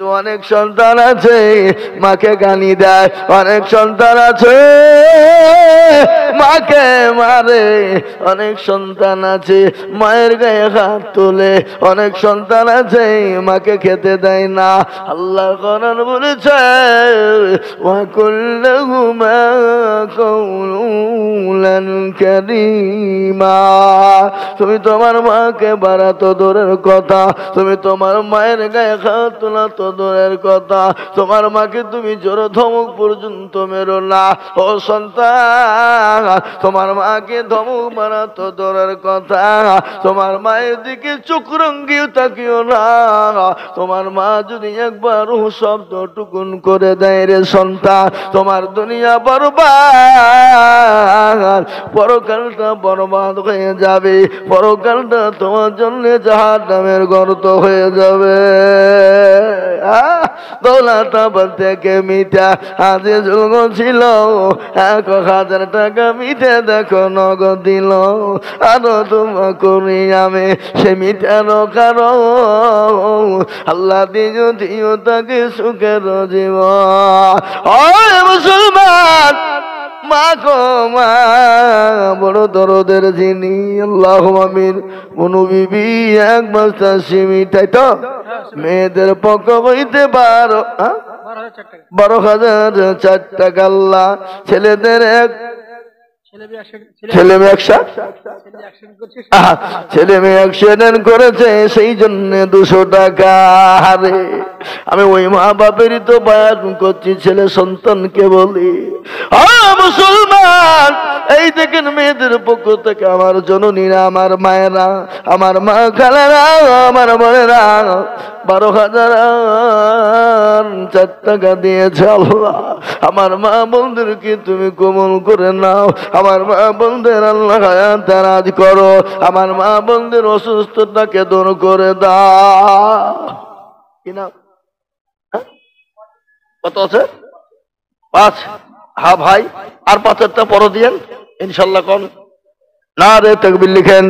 তো অনেক সন্তান আছে মাকে গালি দেয়, অনেক সন্তান আছে মাকে মারে, অনেক সন্তান আছে মায়ের গায়ে হাত তোলে, অনেক সন্তান আছে মাকে খেতে দেয় না। আল্লাহ কোরআন বলেছে ওয়া কুল্লুহুমা কাউলান কারীমা। তুমি তোমার মাকে বাড়াতো দূরের কথা, তুমি তোমার মায়ের গায়ে হাত তোলা তো দূরের কথা, তোমার মাকে তুমি জোর ধমক পর্যন্ত মেরো না। ও সন্তান, তোমার মাকে ধমক মারা তো দূরের কথা, তোমার মায়ের দিকে চোখ রঙ্গিও তাকিও না। তোমার মা যদি একবার শব্দ টুকুন করে দেয় রে সন্তান, তোমার দুনিয়া বরবাদ, পরকালটা বরবাদ হয়ে যাবে, পরকালটা তোমার জন্য জাহান্নামের গর্ত হয়ে যাবে। দৌলতাবাদ থেকে মিঠা আজে যুগ ছিল, 1000 টাকা মিঠে দেখো নগদ দিল, আরো তোমা করি আমি সে মিঠার কারণ, আল্লাহ দিও দিও তাকে সুখের জীবন। ও মুসলমান, মা গো মা বড় দরদের যিনি, আল্লাহুম্মা আমিন। মনু বিবি এক বস্তা মিঠাই তো মেয়েদের পক্ষ হইতে 12,004 টাকা আল্লাহ, ছেলেদের এক ছেলে মেয়ে অ্যাক্সিডেন্ট করেছে সেই জন্য 200 টাকা। হারে আমি ওই মা বাপেরই তো বয়ান করছি, ছেলে সন্তানকে বলি মুসলমান, এই দেখেন মেয়েদের পক্ষ থেকে আমার জননীরা, আমার মায়েরা, আমার মা খালারা, আমার বোনেরা 12,004 টাকা দিয়েছে। আল্লাহ আমার মা বোনদেরকে তুমি কোমল করে নাও, আমার মা বোনদের আল্লাহ হায়াত দারাজ করো, আমার মা বোনদের অসুস্থতাকে দূর করে দাও। কি নাম কত আছে? 5। হ্যাঁ ভাই, আর 5টা পরে দিয়েন ইনশাল্লাহ। কোন না রে তাকবীর লিখেন।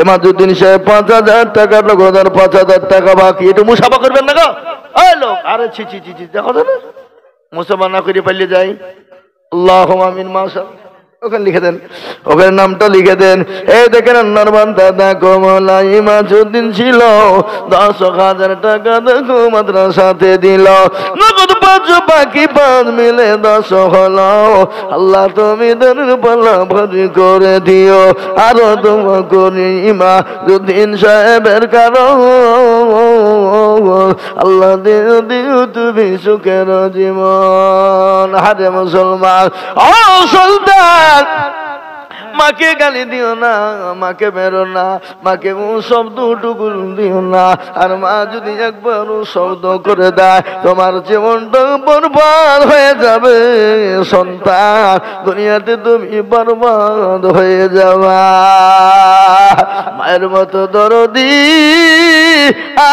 এমাজউদ্দিন সাহেব 5,000 টাকা নগদ আর 5,000 টাকা বাকি। একটু মুসাফা করবেন না গো এই লোক? আরে ছি ছি ছি, দেখো না মুসাফা না করে পালিয়ে যাই। আল্লাহুম্মা আমিন। মাশাআল্লাহ, ওখানে লিখে দেন, ওখানে নামটা লিখে দেন। এই দেখেন আল্লাহর বান্দা দেখো মওলাই ইমাজউদ্দিন ছিল, 10,000 টাকা দেখো মাদ্রাসাতে দিল, নগদ 5 বাকি 5 মিলে 10 হলো। আল্লাহ তুমি দেনের পাল্লা ভারী করে দিও, আরো তোমা করি ইমাজউদ্দিন সাহেবের কারণ, আল্লাহ দিও দিও তুমি সুখের জীবন। হারে মুসলমান, ও সুলতান, মাকে গালি দিও না, মাকে মেরো না, মাকে শব্দ টুকুর দিও না। আর মা যদি একবার শব্দ করে দেয় তোমার জীবনটা বরবাদ হয়ে যাবে সন্তান, দুনিয়াতে তুমি বরবাদ হয়ে যাবা। মায়ের মতো দরদি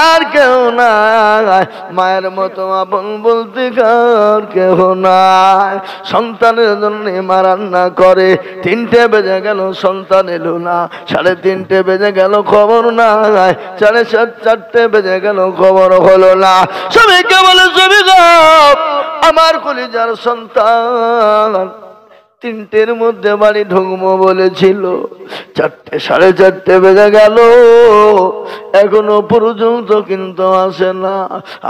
আর কেউ নাই, মায়ের মতো আপন বলতে কার কেউ নাই। সন্তানের জন্য মা রান্না করে, 3টে বেজে গেল সন্তান এলো না, 3:30 বেজে গেল খবর নাই, 4:30 বেজে গেল খবর হলো না। সবাইকে বলে সবই আমার কলিজার সন্তান 3টের মধ্যে বাড়ি ঢুকবো বলেছিল, 4:30 বেজে গেল, এখনো পর্যন্ত কিন্তু আসে না।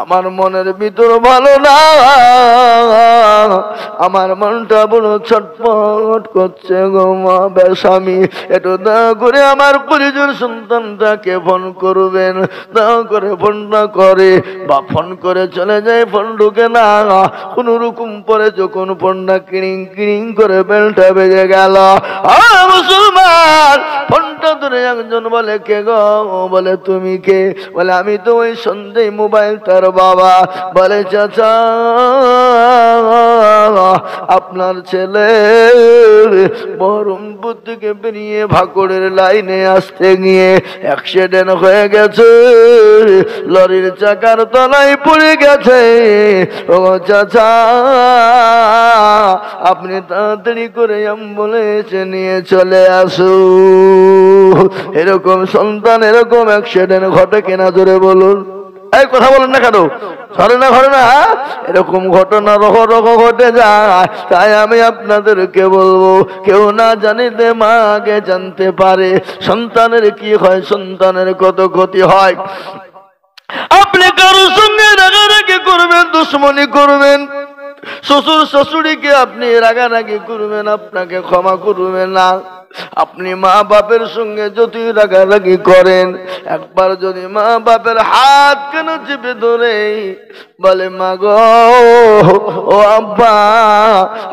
আমার মনের ভিতর ভালো না, আমার মনটা বড় ছটফট করছে গো মা বেশামি, একটু দয়া করে আমার পরিজন সন্তানটাকে ফোন করবেন। দয়া করে ফোনটা করে বা ফোন করে চলে যায়, ফোন ঢুকে না, কোন রকম পরে যখন ফোনটা কিড়িং কিড়িং করে বেলটা বেজে গেল। মুসলমান, ফোনটা ধরে একজন বলে কে গো? বলে তুমি কে? বলে আমি তো ওই সন্ধ্যে মোবাইল তার বাবা। বলে চাচা আপনার ছেলে বহরমপুর থেকে বেরিয়ে ভাকুড়ের লাইনে আসতে গিয়ে অ্যাক্সিডেন্ট হয়ে গেছে, লরির চাকার তলায় পড়ে গেছে। ও চাচা আপনি তাড়াতাড়ি করে অ্যাম্বুলেন্স নিয়ে চলে আসুন। এরকম সন্তান এরকম অ্যাক্সিডেন্ট ঘটে কিনা জোরে বলুন। এই কথা বলেন না কেন? ঘটে না? এরকম ঘটনা রহ রহ ঘটে যায়। তাই আমি আপনাদেরকে বলবো, কেউ না জানিতে মা আগে জানতে পারে সন্তানের কি হয়, সন্তানের কত ক্ষতি হয়। আপনি কারোর সঙ্গে রাগারাগি করবেন, দুশ্মনী করবেন, শ্বশুর শাশুড়িকে আপনি রাগারাগি করবেন, আপনাকে ক্ষমা করবে না। আপনি মা বাপের সঙ্গে যতই রাগারাগি করেন, একবার যদি মা বাপের হাত কেন চেপে ধরে বলে, মা গো, ও আব্বা,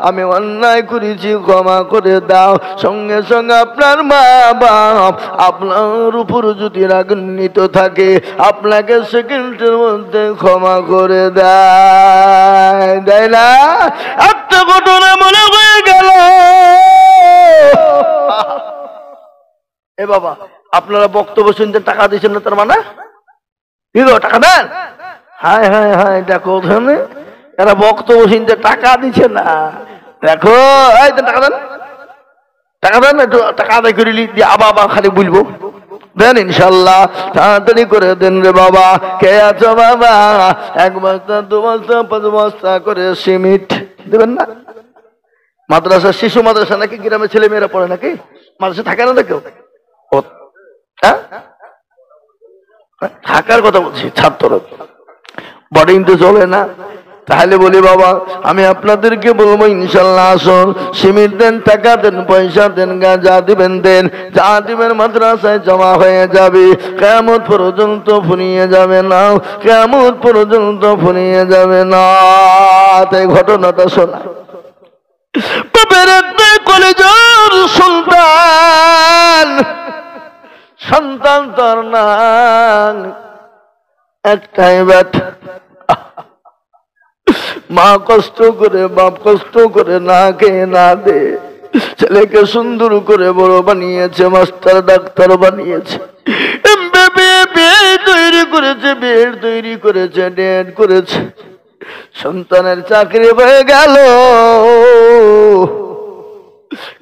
আমি অন্যায় করেছি, ক্ষমা করে দাও, সঙ্গে সঙ্গে আপনার মা বাপ আপনার উপর যদি রাগান্বিত থাকে, আপনাকে সেকেন্ডের মধ্যে ক্ষমা করে দেয় না? একটা ঘটনা মনে হয়ে গেল। এ বাবা, আপনারা বক্তব্য শুনতে টাকা দিচ্ছেন না, তার মানে কি গো, টাকা দেন? হায় হায় হায়, দেখো ওখানে এরা বক্তব্য শুনতে টাকা দিচ্ছে না। দেখো, এই টাকা দেন, টাকা দেন, একটু টাকা আদায় করে দিয়ে আবার খালি বলবো দেন ইনশাল্লাহ, তাড়াতাড়ি করে দেন রে বাবা। কে আছো বাবা? 1 বস্তা 2 বস্তা 5 বস্তা করে সিমেন্ট দেবেন না? মাদ্রাসা, শিশু মাদ্রাসা নাকি গ্রামের ছেলে মেয়েরা পড়ে নাকি? মাদ্রাসা থাকে না কেউ? হ্যাঁ, থাকার কথা বলছি, ছাত্র বোর্ডিং তো চলে না। তাহলে বলি বাবা, আমি আপনাদেরকে বলবো ইনশাল্লাহ, আসুন, সিমেন্ট দেন, টাকা দেন, পয়সা দেন, যা দিবেন দেন, যা দিবেন মাদ্রাসায় জমা হয়ে যাবে, কিয়ামত পর্যন্ত ফুরিয়ে যাবে না, কিয়ামত পর্যন্ত ফুরিয়ে যাবে না। তাই ঘটনাটা শোনা, বাপের একটাই কলেজের সন্তান তার নাম একটাই ব্যাটা। মা কষ্ট করে, বাপ কষ্ট করে, না খেয়ে না দে ছেলেকে সুন্দর করে বড় বানিয়েছে, মাস্টার ডাক্তার বানিয়েছে, তৈরি করেছে, বেড তৈরি করেছে, ডেট করেছে, সন্তানের চাকরি হয়ে গেল।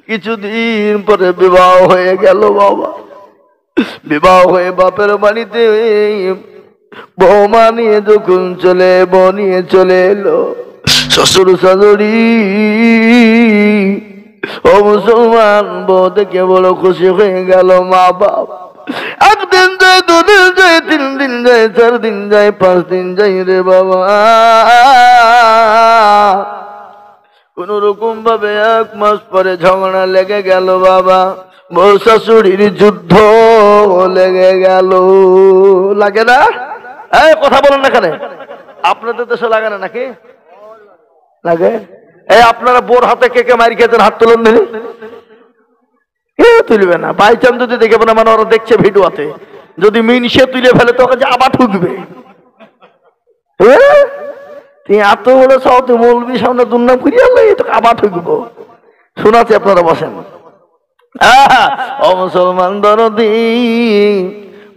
কিছুদিন পরে বিবাহ হয়ে গেল বাবা। বিবাহ হয়ে বাপের বাড়িতে বৌমা নিয়ে যখন বউ নিয়ে চলে এলো, শ্বশুর শাশুড়ি ও মুসলমান বউ দেখে বড় খুশি হয়ে গেল। মা বাপ 1 দিন যায়, 2 দিন যায়, 3 দিন যায়, 4 দিন যায়, 5 দিন যায় রে বাবা, কোন রকম ভাবে 1 মাস পরে ঝগড়া লেগে গেল বাবা। বউ শাশুড়ির যুদ্ধ লেগে গেল। লাগে না? এই কথা বলেন না কেন? আপনাদের দেশে লাগে না নাকি? লাগে। এই আপনারা বোর হাতে কে কে মারি খেতেন, হাত তুলেন দিন। কেউ তুলবে না। বাই চান্স যদি দেখে না, মানে ওরা দেখছে ভিডিওতে, যদি মিনসে তুলে ফেলে তো ওকে আবার ঠুকবে। তুই এত বড় সাউথ মৌলবি সামনে দুর্নাম করিয়া তোকে আবার ঠুকবো। শোনাচ্ছি, আপনারা বসেন। ও মুসলমান দরদি,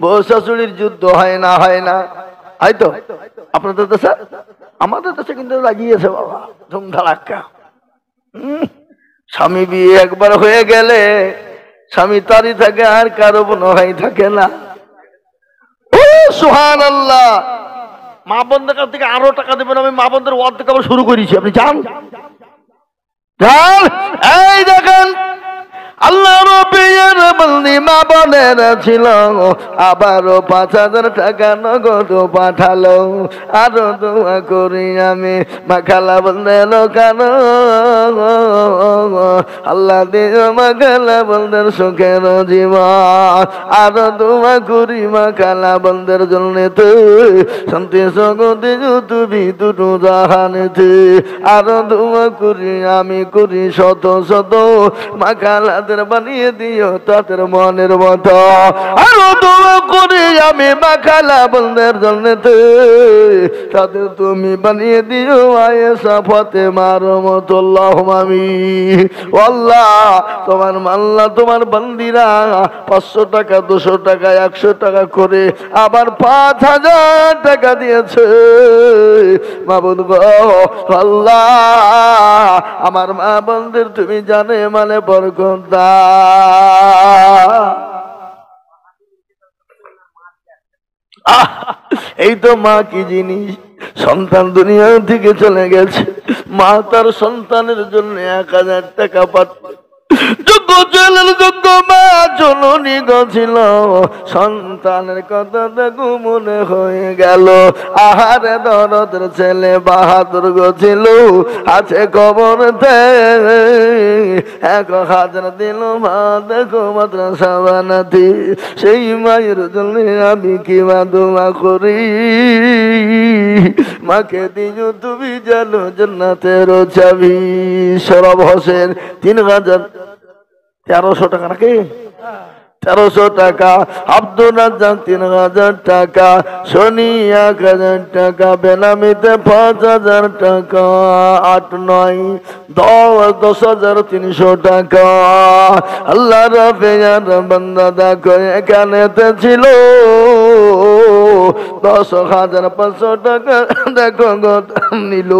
বউ শাশুড়ির যুদ্ধ হয় না? হয় না? হয়তো আপনাদের দেশে, আমাদের দেশে কিন্তু লাগিয়েছে বাবা ধুমধাড়াক্কা। স্বামী বিয়ে একবার হয়ে গেলে স্বামী তারই থাকে, আর কারো মনে হয় থাকে না। ও সুবহানাল্লাহ। মা বোনদের কাছ থেকে আরো টাকা দেবেন, আমি মা বোনদের অর্ধেক আবার শুরু করেছি, আপনি যান। এই দেখেন, আল্লাহ রবির বন্দি মা বোনের ছিল, আবারও 5000 টাকা নগদ পাঠালো। আরো দোয়া করি আমি মাখালা বলতে লোকানো, আল্লাহ দিও মাখালা বলদের সুখের জীবন। আরো দোয়া করি মাখালা বলদের জন্য শান্তি জগতে তুমি দুটো জাহানেতে। আরো দোয়া করি আমি করি শত শত মাখালা বানিয়ে দিও তাদের মনের মতো। আরো দোয়া করি আমি মাখালা বলদের জন্য তাদের তুমি বানিয়ে দিও আয়েশা ফাতেমার মতো। আল্লাহুম্মা আমিন। আল্লাহ, তোমার মাল্লা তোমার বান্দিরা 500 টাকা, 200 টাকা, 100 টাকা করে আবার 5000 টাকা দিয়েছে। মাবুদ গো আল্লাহ, আমার মা বোনদের তুমি জানে মানে বরকত দাও। এই তো মা কি জিনিস। সন্তান দুনিয়া থেকে চলে গেছে, মা তার সন্তানের জন্য 1000 টাকা পাঠায়। যোগ্য ছেলের যোগ্য মা জননী ছিল, সন্তানের কথা দেখো মনে হয়ে গেল। আহারে দরদের ছেলে বাহাদুর ছিল, আছে কবরতে 1000 দিল মা, দেখো মাদ্রাসা বানাতে। সেই মায়ের জন্য আমি কি মা দোয়া করি, মাকে দিও তুমি জানো জান্নাতের চাবি। সরব হোসেন 1300 টাকা নাকি 1300 টাকা, আব্দুল রাজ্জাক 3000 টাকা, শনি 1000 টাকা, বেনামিতে 5000 টাকা, 8 9 10 10,300 টাকা। আল্লাহ রাফেয়ার বান্দা দেখো এখানেতে ছিল 10,500 টাকা, দেখো নিল।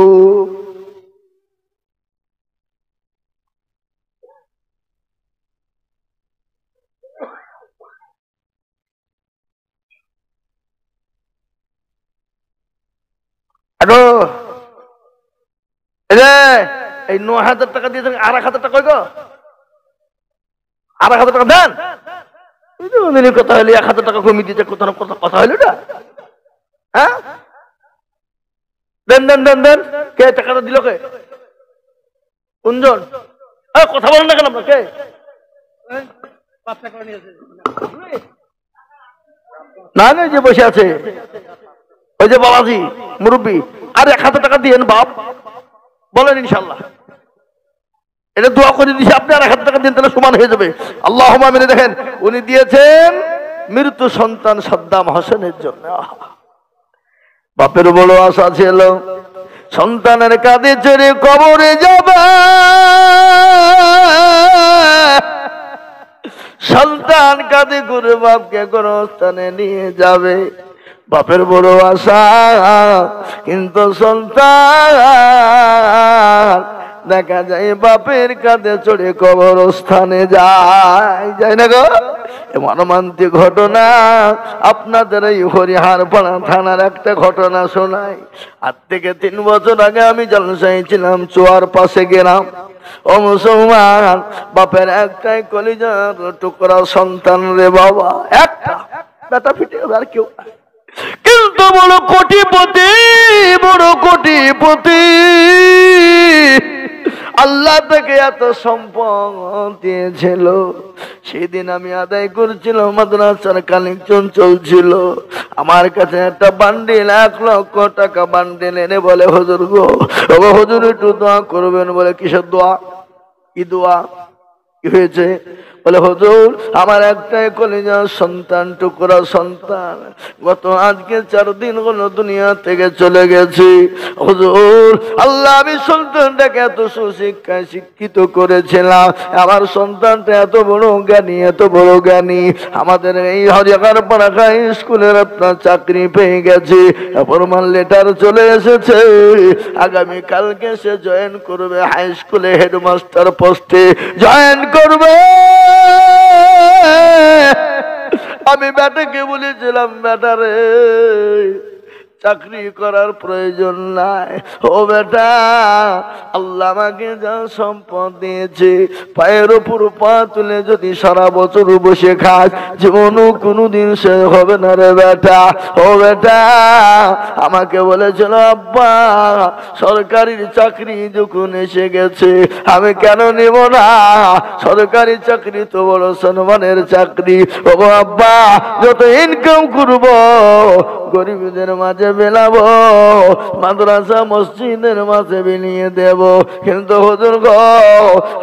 এই 9,000 টাকা দিয়েছেন, 1,000 টাকা গো, 1,000 টাকা দেন। কথা হইলে 1,000 টাকা কমিয়ে দিতে কথা হইল না। হ্যাঁ দেন দেন দেন দেন। কে টাকাটা দিল? কে? কোনজন? কথা বলেন না কেন আপনার? কে? না না, যে বসে আছে ওই যে বাবাজি মুরব্বী। আর 1,000 টাকা দিয়েন বাপ, বলেন ইনশাল্লাহ। এটা দোয়া করে দিয়েছে, আপনি আর 1,000 টাকা দিন, তাহলে সমান হয়ে যাবে। আল্লাহুম্মা আমিন। দেখেন উনি দিয়েছেন মৃত্যু সন্তান সাদ্দাম হোসেনের জন্য। বাপের বড় আশা ছিল সন্তানের কাঁধে চড়ে কবরে যাবে, সন্তান কাঁধে করে বাপকে গোরস্থানে নিয়ে যাবে। বাপের বড় আশা, কিন্তু সন্তান দেখা যায় বাপের কাঁধে চড়ে কবরস্থানে যায় না গো। মর্মান্তিক ঘটনা আপনাদের এই হরিহারপাড়া থানার একটা ঘটনা শোনাই। আজ থেকে 3 বছর আগে আমি জলসায় ছিলাম, চুয়ার পাশে গেলাম। ও মুসলমান, বাপের একটাই কলিজার টুকরা সন্তান রে বাবা, একটা বেটা ফিটে আর কেউ, কিন্তু বড় কোটিপতি, বড় কোটিপতি। আল্লাহ থেকে এত সম্পদ দিয়েছিল। সেদিন আমি আদায় করছিলাম, মাদ্রাসার কালেকশন চলছিল। আমার কাছে একটা বান্ডিল 1 লক্ষ টাকা বান্ডিল এনে বলে, হুজুর গো, ও হুজুর একটু দোয়া করবেন। বলে কিসের দোয়া? কি দোয়া? কি হয়েছে? বলে হুজুর আমার একটাই কলিজার সন্তান, টুকরা সন্তান, গত আজকে 4 দিন হলো দুনিয়া থেকে চলে গেছে। হুজুর আল্লাহ, আমি সন্তানটাকে এত সুশিক্ষায় শিক্ষিত করেছিলাম, আমার সন্তানটা এত বড় জ্ঞানী, এত বড় জ্ঞানী। আমাদের এই হরিয়ারপাড়া হাই স্কুলের আপনার চাকরি পেয়ে গেছে, ফরমান লেটার চলে এসেছে। আগামী কালকে সে জয়েন করবে হাই স্কুলে, হেডমাস্টার পোস্টে জয়েন করবে। আমি বেটাকে বলেছিলাম, বেটা রে চাকরি করার প্রয়োজন নাই। ও বেটা, আল্লাহ আমাকে যা সম্পদ দিয়েছে, পায়ের উপর পা তুলে যদি সারা বছর বসে খাস, জীবনও কোনোদিন সে হবে না রে বেটা। ও বেটা, আমাকে বলেছিল আব্বা সরকারি চাকরি যখন এসে গেছে আমি কেন নেব না, সরকারি চাকরি তো বড় সম্মানের চাকরি। ও আব্বা, যত ইনকাম করব গরিবদের মাঝে বেলাবো, মাদ্রাসা মসজিদের মাঝে বিলিয়ে দেব। কিন্তু হুজুর গো,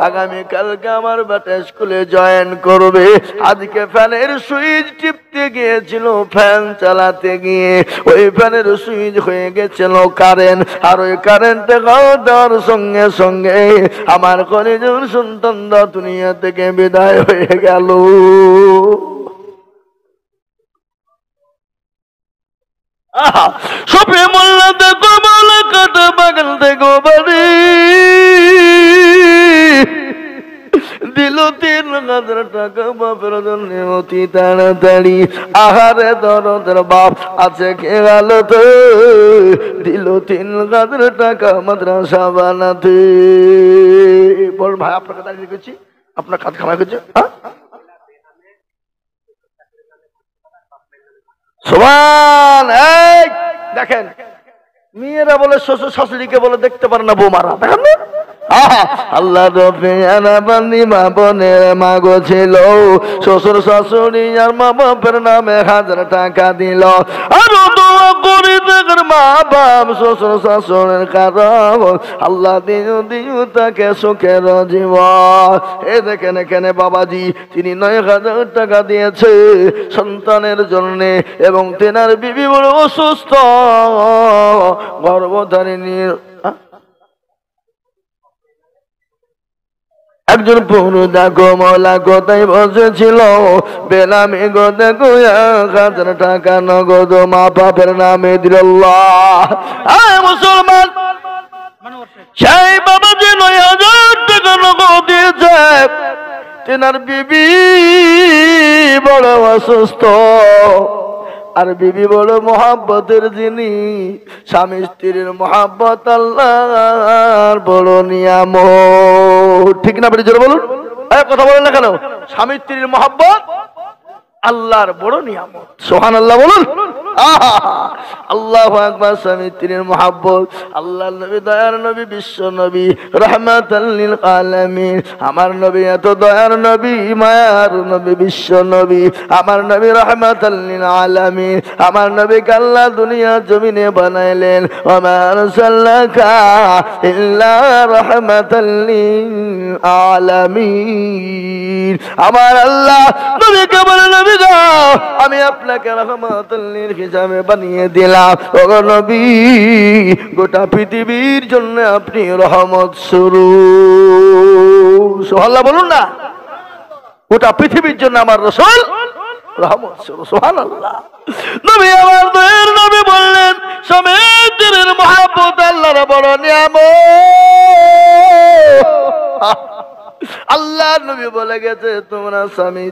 আগামী কালকে আমার বেটা স্কুলে জয়েন করবে। আজকে ফ্যানের সুইচ টিপতে গিয়েছিল, ফ্যান চালাতে গিয়ে ওই ফ্যানের সুইচ হয়ে গেছিল কারেন্ট, আর ওই কারেন্টে দেওয়ার সঙ্গে সঙ্গে আমার কলিজার সন্তানরা দুনিয়া থেকে বিদায় হয়ে গেল। সবে মোল্লা দেখো মোলা কাটা বাগান দেখো বাড়ি দিল 3,000 টাকা বাপের জন্য অতি তাড়াতাড়ি আহারে দরদের বাপ আছে খেয়ালতে দিল 3,000 টাকা মাদ্রাসা বানাতে। বল ভাই আপনাকে দাঁড়িয়ে রেখেছি, আপনার কাজ খামাই করছে। সুবহান। এই দেখেন মেয়েরা বলে শ্বশুর শাশুড়িকে বলে দেখতে পারে না বৌমারা, দেখেন না? আল্লাহ বান্দি মা বোনের মাগো ছিল, শ্বশুর শাশুড়ি আর মা বাপের নামে 1000 টাকা দিল। আর দোয়া করি দেখেন মা বাপ শ্বশুর শাশুড়ির কারণ আল্লাহ দিও দিও তাকে সুখের জীবন। এ দেখেন এখানে বাবাজি তিনি 9,000 টাকা দিয়েছে সন্তানের জন্য, এবং তেনার বিবি বড় অসুস্থ গর্ভধারিণী। একজন পুরুদা গোমলা কোথায় বসেছিল, বেনামি গো দেখো 1,000 টাকা নগদ মা বাপের নামে দিল। মুসলমান সেই বাবা যে 9,000 টাকা নগদ দিয়েছে, তেনার বিবি বড় অসুস্থ, আর বিবি বড় মহাব্বতের জিনিস। স্বামী স্ত্রীর মহাব্বত আল্লাহর বড় নিয়ামত, ঠিক না? জোরে বলুন, কথা বলেন না কেন? স্বামী স্ত্রীর মহাব্বত আল্লাহর বড় নিয়ামত। সুবহানাল্লাহ বলুন। আল্লাহু আকবার। স্বামী স্ত্রীর মহাব্বত আল্লাহর নবী দয়ার নবী বিশ্ব নবী রাহমাতাল লিল আলামিন। আমার নবী এত দয়ার নবী মায়ার নবী বিশ্ব নবী, আমার নবী রাহমাতাল লিল আলামিন। আমার নবীকে আল্লাহ দুনিয়া জমিনে বানাইলেন, ওয়া মা আরসালনাকা ইল্লা রাহমাতাল লিল আলামিন। আমার আল্লাহ নবীকে বলেন নবী গো আমি আপনাকে রাহমাতুল লিল হিসাবে বানিয়ে দিলাম। ওগো নবী গোটা পৃথিবীর জন্য আপনি রহমত স্বরূপ। সুবহানাল্লাহ বলুন না। গোটা পৃথিবীর জন্য আমার রাসূল রহমত স্বরূপ। সুবহানাল্লাহ। নবী আমার দয়ার নবী বললেন স্বামীর মহব্বত আল্লাহর বড় নিয়ামত। আল্লাহ নবী বলে গেছে তোমরা স্বামী